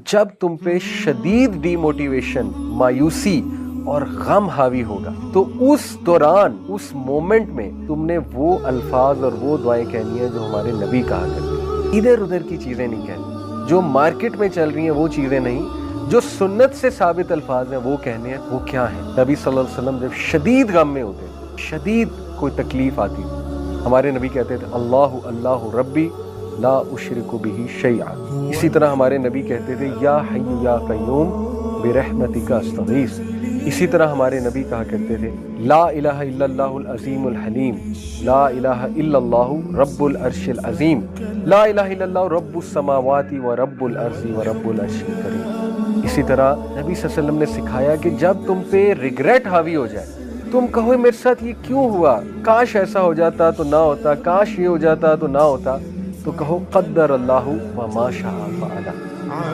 जब तुम पे शदीद डीमोटिवेशन, मायूसी और गम हावी होगा, तो उस दौरान, उस मोमेंट में तुमने वो अल्फाज और वो दुआएं कहनी है जो हमारे नबी कहा करते हैं। इधर उधर की चीजें नहीं कहनी, जो मार्केट में चल रही हैं वो चीजें नहीं, जो सुन्नत से साबित अल्फाज हैं वो कहने हैं। वो क्या है? नबी सल्लल्लाहु अलैहि वसल्लम जब शदीद गम में होते, शदीद कोई तकलीफ आती, हमारे नबी कहते थे अल्लाहु अल्लाहु रब्बी ला उशरिकु बिही शैआ। इसी तरह हमारे नबी कहते थे या हय्यु या कय्यूम बिरहमतिका अस्तगीस। इसी तरह हमारे नबी कहा करते थे ला इलाहा इल्लल्लाहुल अज़ीमुल हलीम, ला इलाहा इल्लल्लाहु रब्बुल अर्शिल अज़ीम, ला इलाहा इल्लल्लाहु रब्बुस समावाति व रब्बुल अर्ज़ि व रब्बुल अर्शिल करीम। इसी तरह नबी सल्लल्लाहु अलैहि वसल्लम ने सिखाया कि जब तुम पे रिग्रेट हावी हो जाए, तुम कहो मेरे साथ ये क्यों हुआ, काश ऐसा हो जाता तो ना होता, काश ये हो जाता तो ना होता, तो कहो क़द्दर अल्लाहु व मा शाअ फ़अल।